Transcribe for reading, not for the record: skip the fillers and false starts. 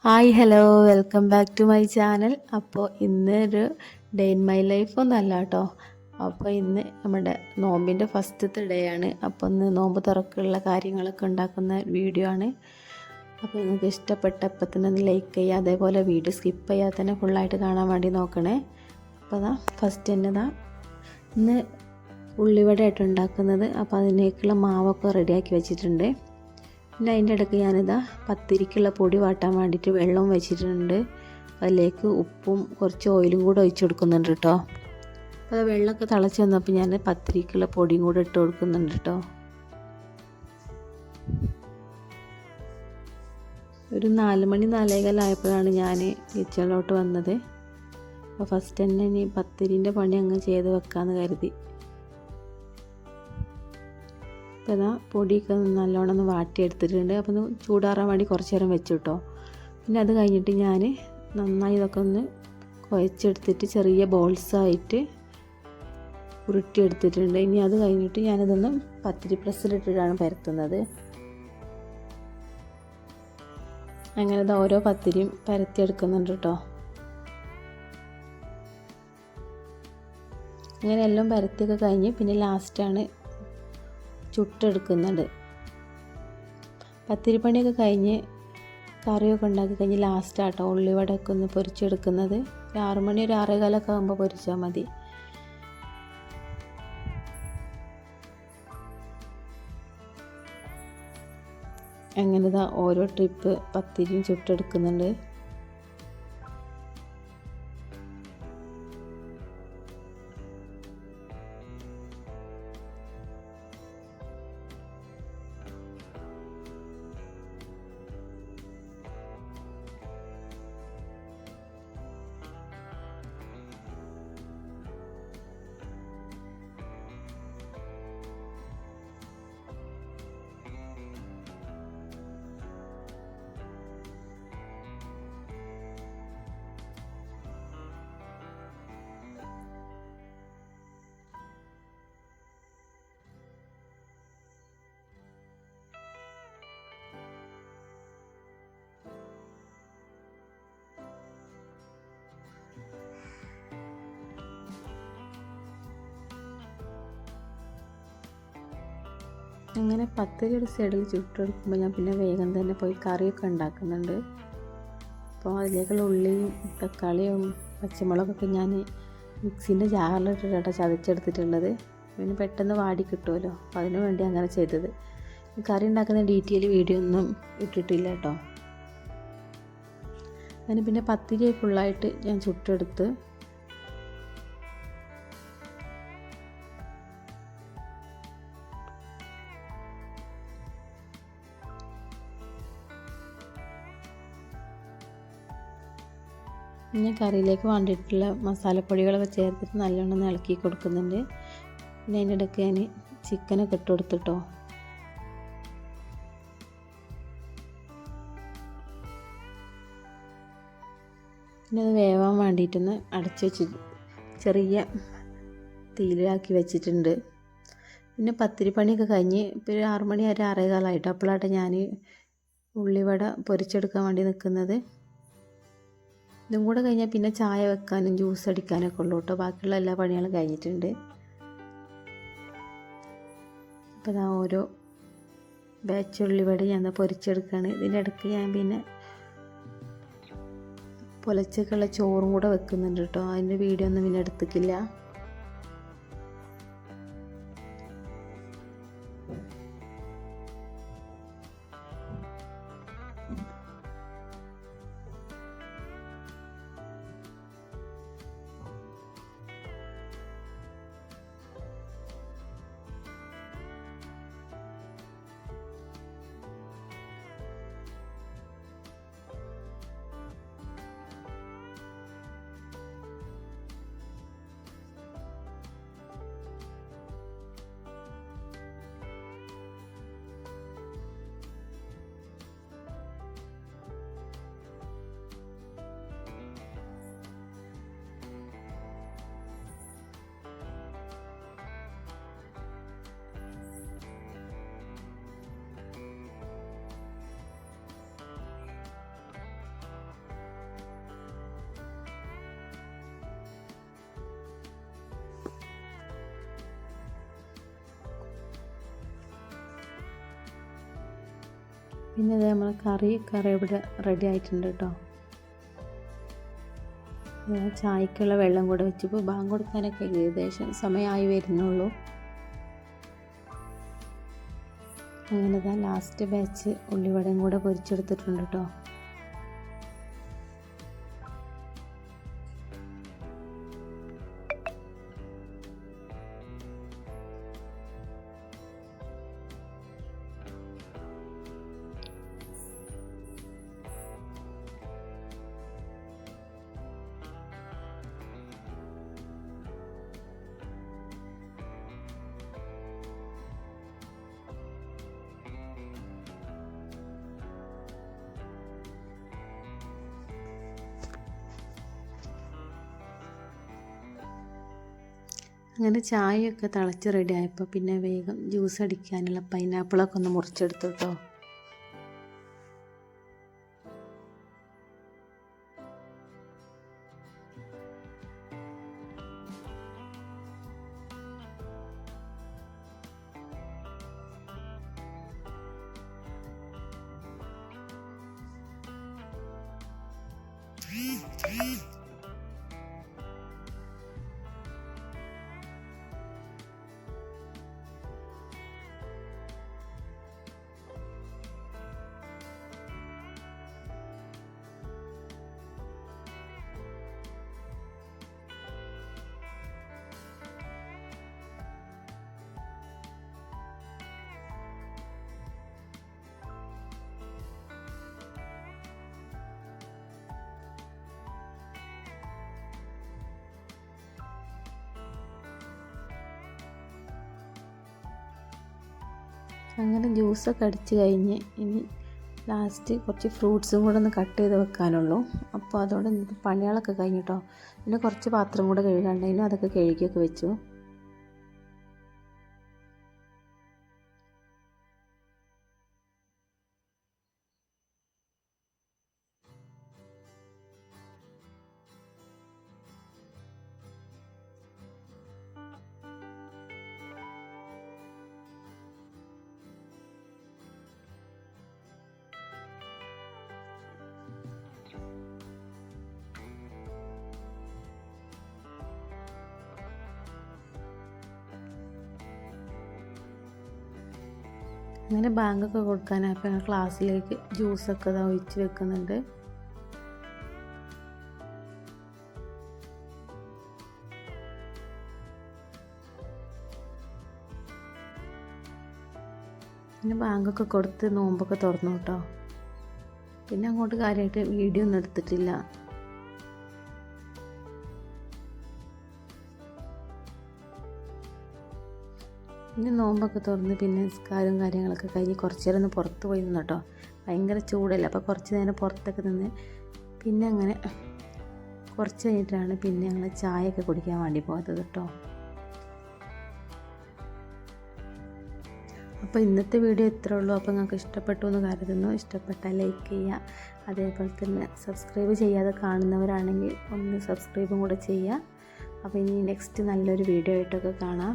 Hi hello welcome back to my channel. അപ്പോൾ ഇന്നൊരു day in my life ഒന്നല്ല കേട്ടോ. അപ്പോൾ ഇന്ന് നമ്മുടെ നോമ്പിൻ്റെ ഫസ്റ്റത്തെ ഡേ ആണ്. അപ്പോൾ ഇന്ന് നോമ്പ് തുറക്കുള്ള കാര്യങ്ങളൊക്കെ ഉണ്ടാക്കുന്ന വീഡിയോ ആണ്. അപ്പോൾ നിങ്ങൾക്ക് ഇഷ്ടപ്പെട്ടപ്പോൾ തന്നെ ഒന്ന് ലൈക്ക് ചെയ്യുക, അതേപോലെ വീഡിയോ സ്കിപ്പ് ചെയ്യാതെ തന്നെ ഫുള്ളായിട്ട് കാണാൻ വേണ്ടി നോക്കണേ. അപ്പോൾ അതാ ഫസ്റ്റ് തന്നെ ഇന്ന് ഉള്ളിവടയായിട്ട് ഉണ്ടാക്കുന്നത്. അപ്പോൾ അതിനേക്കുള്ള മാവൊക്കെ റെഡിയാക്കി വെച്ചിട്ടുണ്ട്. പിന്നെ അതിൻ്റെ ഇടയ്ക്ക് ഞാനിതാ പത്തിരിക്കുള്ള പൊടി വാട്ടാൻ വേണ്ടിയിട്ട് വെള്ളവും വെച്ചിട്ടുണ്ട്. അതിലേക്ക് ഉപ്പും കുറച്ച് ഓയിലും കൂടെ ഒഴിച്ച് കൊടുക്കുന്നുണ്ട് കേട്ടോ. അപ്പോൾ അത് വെള്ളമൊക്കെ തിളച്ച് വന്നപ്പോൾ ഞാൻ പത്തിരിക്കുള്ള പൊടിയും കൂടെ ഇട്ട് കൊടുക്കുന്നുണ്ട് കേട്ടോ. ഒരു 4 മണി 4:15 ഞാൻ കിച്ചണിലോട്ട് വന്നത്. അപ്പോൾ ഫസ്റ്റ് തന്നെ ഇനി പത്തിരിൻ്റെ പണി അങ്ങ് ചെയ്ത് വെക്കാമെന്ന് കരുതി. അപ്പോൾ ഇതാ പൊടിയൊക്കെ നല്ലോണം ഒന്ന് വാട്ടിയെടുത്തിട്ടുണ്ട്. അപ്പോൾ ഒന്ന് ചൂടാറാൻ വേണ്ടി കുറച്ച് നേരം വെച്ചു കേട്ടോ. പിന്നെ അത് കഴിഞ്ഞിട്ട് ഞാൻ നന്നായി ഇതൊക്കെ ഒന്ന് കുഴച്ചെടുത്തിട്ട് ചെറിയ ബോൾസായിട്ട് ഉരുട്ടിയെടുത്തിട്ടുണ്ട്. ഇനി അത് കഴിഞ്ഞിട്ട് ഞാനിതൊന്ന് പത്തിരി പ്രസ്സിലിട്ടിട്ടാണ് പരത്തുന്നത്. അങ്ങനെ ഇത് ഓരോ പത്തിരിയും പരത്തിയെടുക്കുന്നുണ്ട് കേട്ടോ. അങ്ങനെ എല്ലാം പരത്തിയൊക്കെ കഴിഞ്ഞ് പിന്നെ ലാസ്റ്റാണ് ചുട്ടെടുക്കുന്നുണ്ട്. പത്തിരിപ്പണിയൊക്കെ കഴിഞ്ഞ് കറിയൊക്കെ ഉണ്ടാക്കി കഴിഞ്ഞ് ലാസ്റ്റാട്ടോ ഉള്ളിവടയൊക്കെ ഒന്ന് പൊരിച്ചെടുക്കുന്നത്. ഒരു 6 മണി ഒരു 6:15 ആകുമ്പോൾ പൊരിച്ചാൽ മതി. അങ്ങനെ ഇതാ ഓരോ ട്രിപ്പ് പത്തിരിയും ചുട്ടെടുക്കുന്നുണ്ട്. അങ്ങനെ പത്തിരി ഒരു സൈഡിൽ ചുട്ടെടുക്കുമ്പോൾ ഞാൻ പിന്നെ വേഗം തന്നെ പോയി കറിയൊക്കെ ഉണ്ടാക്കുന്നുണ്ട്. അപ്പോൾ അതിലേക്കുള്ള ഉള്ളിയും തക്കാളിയും പച്ചമുളകൊക്കെ ഞാൻ മിക്സീൻ്റെ ജാറിലിട്ടിട്ടാണ് ചതച്ചെടുത്തിട്ടുള്ളത്. പിന്നെ പെട്ടെന്ന് വാടി കിട്ടുമല്ലോ, അപ്പോൾ അതിനു വേണ്ടി അങ്ങനെ ചെയ്തത്. കറി ഉണ്ടാക്കുന്ന ഡീറ്റെയിൽ വീഡിയോ ഒന്നും ഇട്ടിട്ടില്ല കേട്ടോ. അങ്ങനെ പിന്നെ പത്തിരി ഫുള്ളായിട്ട് ഞാൻ ചുട്ടെടുത്ത് പിന്നെ കറിയിലേക്ക് വേണ്ടിയിട്ടുള്ള മസാലപ്പൊടികളൊക്കെ ചേർത്തിട്ട് നല്ലോണം ഇളക്കി കൊടുക്കുന്നുണ്ട്. പിന്നെ അതിൻ്റെ ഇടയ്ക്ക് ഞാൻ ചിക്കനൊക്കെ ഇട്ട് കൊടുത്തിട്ടോ. പിന്നെ അത് വേവാൻ വേണ്ടിയിട്ടൊന്ന് അടച്ചു വെച്ച് ചെറിയ തീയിലാക്കി വെച്ചിട്ടുണ്ട്. പിന്നെ പത്തിരി പണിയൊക്കെ കഴിഞ്ഞ് ഇപ്പോൾ ഒരു 6 മണി വരെ 6:15 അപ്പോഴാട്ടെ ഞാൻ ഉള്ളിവട പൊരിച്ചെടുക്കാൻ വേണ്ടി നിൽക്കുന്നത്. ഇതും കൂടെ കഴിഞ്ഞാൽ പിന്നെ ചായ വെക്കാനും ജ്യൂസ് അടിക്കാനൊക്കെ ഉള്ളൂ കേട്ടോ. ബാക്കിയുള്ള എല്ലാ പണികളും കഴിഞ്ഞിട്ടുണ്ട്. അപ്പോൾ ഇതാ ഓരോ ബാച്ച് ഉള്ളിവട ഞാൻ പൊരിച്ചെടുക്കുകയാണ്. ഇതിൻ്റെ ഇടയ്ക്ക് ഞാൻ പിന്നെ പുലച്ചക്കുള്ള ചോറും കൂടെ വെക്കുന്നുണ്ട് കേട്ടോ. അതിൻ്റെ വീഡിയോ ഒന്നും പിന്നെ എടുത്തിട്ടില്ല. പിന്നെ ഇത് നമ്മൾ കറി ഇവിടെ റെഡി ആയിട്ടുണ്ട് കേട്ടോ. ചായക്കുള്ള വെള്ളം കൂടെ വെച്ചപ്പോൾ ബാങ്ക് കൊടുക്കാനൊക്കെ ഏകദേശം സമയമായി വരുന്നുള്ളൂ. അങ്ങനെ ഇതാ ലാസ്റ്റ് ബാച്ച് ഉള്ളിവടയും കൂടെ പൊരിച്ചെടുത്തിട്ടുണ്ട് കേട്ടോ. അങ്ങനെ ചായയൊക്കെ തിളച്ച് റെഡി ആയപ്പോൾ പിന്നെ വേഗം ജ്യൂസ് അടിക്കാനുള്ള പൈനാപ്പിളൊക്കെ ഒന്ന് മുറിച്ചെടുത്തു കേട്ടോ. അങ്ങനെ ജ്യൂസൊക്കെ അടിച്ച് കഴിഞ്ഞ് ഇനി ലാസ്റ്റ് കുറച്ച് ഫ്രൂട്ട്സും കൂടെ ഒന്ന് കട്ട് ചെയ്ത് വെക്കാനുള്ളൂ. അപ്പോൾ അതോടെ പണികളൊക്കെ കഴിഞ്ഞിട്ടോ. പിന്നെ കുറച്ച് പാത്രം കൂടെ കഴുകാണ്ടായിരുന്നു, അതൊക്കെ കഴുകിയൊക്കെ വെച്ചു. അങ്ങനെ ബാങ്കൊക്കെ കൊടുക്കാനപ്പോൾ ഞങ്ങൾ ക്ലാസ്സിലേക്ക് ജ്യൂസൊക്കെ ഒഴിച്ച് വെക്കുന്നുണ്ട്. പിന്നെ ബാങ്കൊക്കെ കൊടുത്ത് നോമ്പൊക്കെ തുറന്നു കേട്ടോ. പിന്നെ അങ്ങോട്ട് കാര്യമായിട്ട് വീഡിയോ ഒന്നും എടുത്തിട്ടില്ല. പിന്നെ നോമ്പൊക്കെ തുറന്ന് പിന്നെ നിസ്കാരവും കാര്യങ്ങളൊക്കെ കഴിഞ്ഞ് കുറച്ച് നേരം ഒന്ന് പുറത്ത് പോയി നിന്ന് കേട്ടോ. ഭയങ്കര ചൂടല്ല, അപ്പോൾ കുറച്ച് നേരം പുറത്തൊക്കെ നിന്ന് പിന്നെ അങ്ങനെ കുറച്ച് കഴിഞ്ഞിട്ടാണ് പിന്നെ ഞങ്ങൾ ചായയൊക്കെ കുടിക്കാൻ വേണ്ടി പോകാത്തത് കേട്ടോ. അപ്പോൾ ഇന്നത്തെ വീഡിയോ ഇത്രേ ഉള്ളൂ. അപ്പോൾ നിങ്ങൾക്ക് ഇഷ്ടപ്പെട്ടു എന്ന് കരുതുന്നു. ഇഷ്ടപ്പെട്ടാൽ ലൈക്ക് ചെയ്യുക, അതേപോലെ തന്നെ സബ്സ്ക്രൈബ് ചെയ്യാതെ കാണുന്നവരാണെങ്കിൽ ഒന്ന് സബ്സ്ക്രൈബും കൂടെ ചെയ്യുക. അപ്പോൾ ഇനി നെക്സ്റ്റ് നല്ലൊരു വീഡിയോ ആയിട്ടൊക്കെ കാണാം.